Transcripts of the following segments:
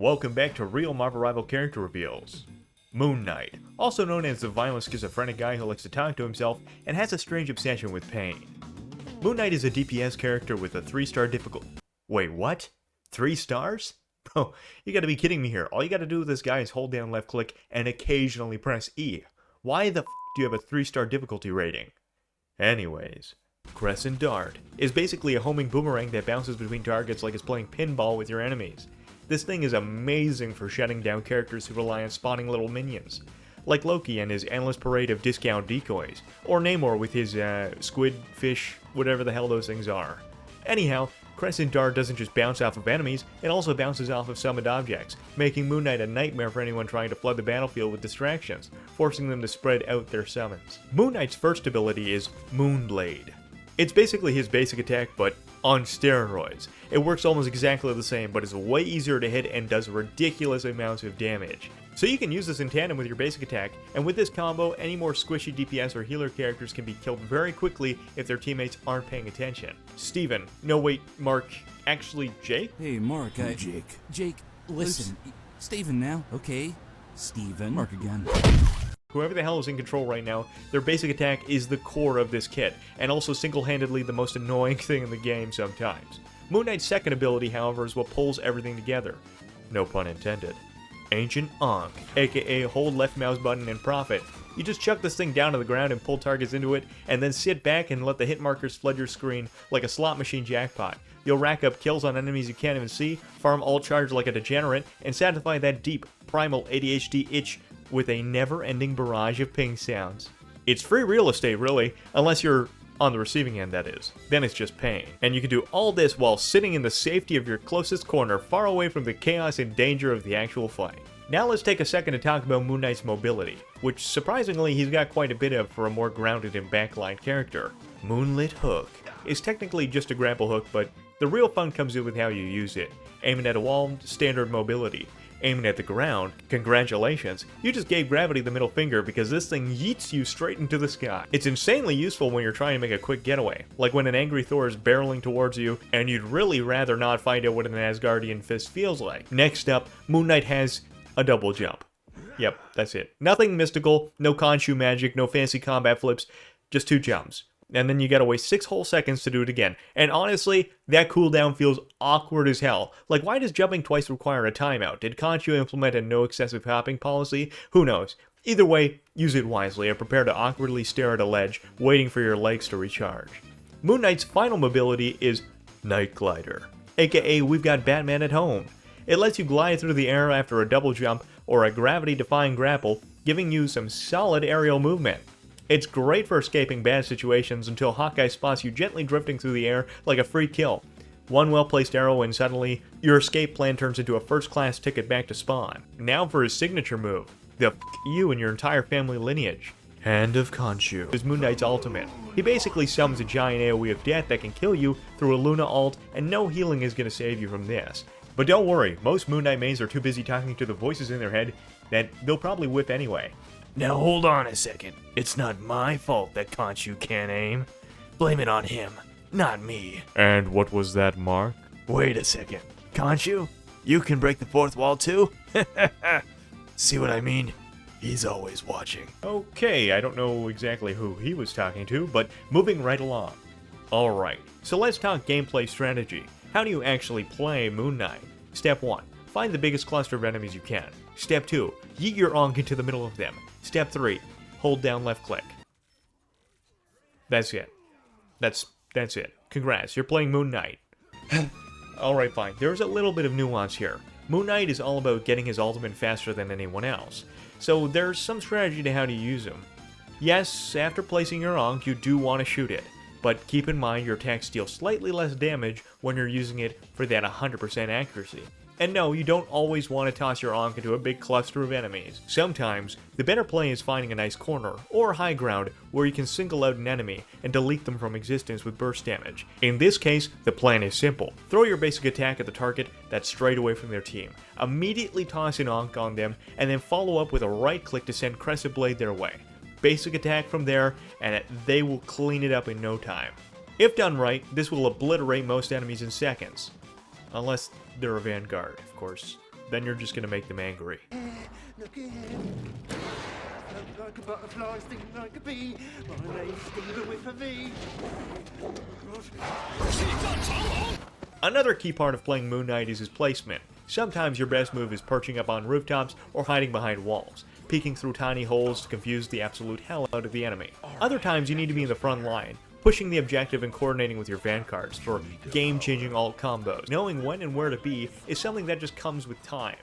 Welcome back to Real Marvel Rival Character Reveals. Moon Knight, also known as the violent schizophrenic guy who likes to talk to himself and has a strange obsession with pain. Moon Knight is a DPS character with a 3-star difficulty. Wait, what? 3 stars? Bro, you gotta be kidding me here. All you gotta do with this guy is hold down left click and occasionally press E. Why the f do you have a 3-star difficulty rating? Anyways, Crescent Dart is basically a homing boomerang that bounces between targets like it's playing pinball with your enemies. This thing is amazing for shutting down characters who rely on spawning little minions, like Loki and his endless parade of discount decoys, or Namor with his squid, fish, whatever the hell those things are. Anyhow, Crescent Dart doesn't just bounce off of enemies, it also bounces off of summoned objects, making Moon Knight a nightmare for anyone trying to flood the battlefield with distractions, forcing them to spread out their summons. Moon Knight's first ability is Moonblade. It's basically his basic attack, but on steroids. It works almost exactly the same, but is way easier to hit and does ridiculous amounts of damage. So you can use this in tandem with your basic attack, and with this combo, any more squishy DPS or healer characters can be killed very quickly if their teammates aren't paying attention. Steven, no wait, Mark, actually Jake? Hey Mark, Jake, listen, Steven now, okay? Steven. Mark again. Whoever the hell is in control right now, their basic attack is the core of this kit, and also single-handedly the most annoying thing in the game sometimes. Moon Knight's second ability, however, is what pulls everything together. No pun intended. Ancient Ankh, aka hold left mouse button and profit. You just chuck this thing down to the ground and pull targets into it, and then sit back and let the hit markers flood your screen like a slot machine jackpot. You'll rack up kills on enemies you can't even see, farm all charge like a degenerate, and satisfy that deep, primal ADHD itch with a never-ending barrage of ping sounds. It's free real estate, really, unless you're on the receiving end, that is. Then it's just pain. And you can do all this while sitting in the safety of your closest corner, far away from the chaos and danger of the actual fight. Now let's take a second to talk about Moon Knight's mobility, which surprisingly he's got quite a bit of for a more grounded and backline character. Moonlit Hook is technically just a grapple hook, but the real fun comes in with how you use it. Aiming at a wall, standard mobility. Aiming at the ground, congratulations, you just gave gravity the middle finger because this thing yeets you straight into the sky. It's insanely useful when you're trying to make a quick getaway, like when an angry Thor is barreling towards you and you'd really rather not find out what an Asgardian fist feels like. Next up, Moon Knight has a double jump. Yep, that's it. Nothing mystical, no Khonshu magic, no fancy combat flips, just 2 jumps. And then you gotta wait 6 whole seconds to do it again. And honestly, that cooldown feels awkward as hell. Like, why does jumping twice require a timeout? Did Khonshu implement a no excessive hopping policy? Who knows? Either way, use it wisely and prepare to awkwardly stare at a ledge, waiting for your legs to recharge. Moon Knight's final mobility is Night Glider, aka we've got Batman at home. It lets you glide through the air after a double jump or a gravity-defying grapple, giving you some solid aerial movement. It's great for escaping bad situations until Hawkeye spots you gently drifting through the air like a free kill. One well-placed arrow and suddenly, your escape plan turns into a first-class ticket back to spawn. Now for his signature move, the f*** you and your entire family lineage. Hand of Khonshu is Moon Knight's ultimate. He basically summons a giant AoE of death that can kill you through a Luna ult, and no healing is going to save you from this. But don't worry, most Moon Knight mains are too busy talking to the voices in their head that they'll probably whip anyway. Now hold on a second. It's not my fault that Khonshu can't aim. Blame it on him, not me. And what was that, Mark? Wait a second. Khonshu, you can break the 4th wall too? See what I mean? He's always watching. Okay, I don't know exactly who he was talking to, but moving right along. Alright, so let's talk gameplay strategy. How do you actually play Moon Knight? Step 1. Find the biggest cluster of enemies you can. Step 2. Yeet your Ankh into the middle of them. Step 3. Hold down left click. That's it. That's it. Congrats, you're playing Moon Knight. Alright, fine. There's a little bit of nuance here. Moon Knight is all about getting his ultimate faster than anyone else. So there's some strategy to how to use him. Yes, after placing your Ankh, you do want to shoot it. But keep in mind your attacks deal slightly less damage when you're using it for that 100% accuracy. And no, you don't always want to toss your Ankh into a big cluster of enemies. Sometimes, the better play is finding a nice corner, or high ground, where you can single out an enemy and delete them from existence with burst damage. In this case, the plan is simple. Throw your basic attack at the target that's straight away from their team. Immediately toss an Ankh on them, and then follow up with a right click to send Crescent Blade their way. Basic attack from there, and they will clean it up in no time. If done right, this will obliterate most enemies in seconds. Unless they're a Vanguard, of course. then you're just going to make them angry. Look at him. Float like a butterfly, sting like a bee. My name's Stephen with a V. Another key part of playing Moon Knight is his placement. Sometimes your best move is perching up on rooftops or hiding behind walls, peeking through tiny holes to confuse the absolute hell out of the enemy. Other times you need to be in the front line, pushing the objective and coordinating with your vanguards for game-changing alt combos. Knowing when and where to be is something that just comes with time.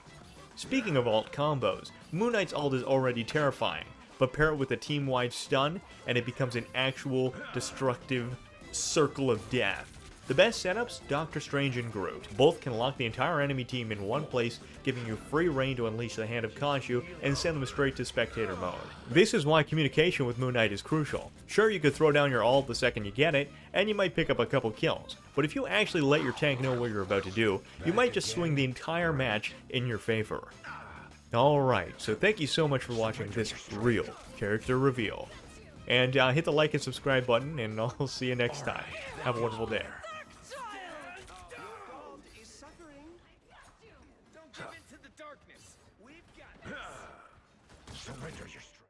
Speaking of alt combos, Moon Knight's alt is already terrifying, but pair it with a team-wide stun and it becomes an actual destructive circle of death. The best setups, Doctor Strange and Groot. Both can lock the entire enemy team in one place, giving you free reign to unleash the hand of Khonshu and send them straight to spectator mode. This is why communication with Moon Knight is crucial. Sure, you could throw down your ult the second you get it, and you might pick up a couple kills, but if you actually let your tank know what you're about to do, you might just swing the entire match in your favor. Alright, so thank you so much for watching this real character reveal. And hit the like and subscribe button, and I'll see you next time. Have a wonderful day. Surrender your strength.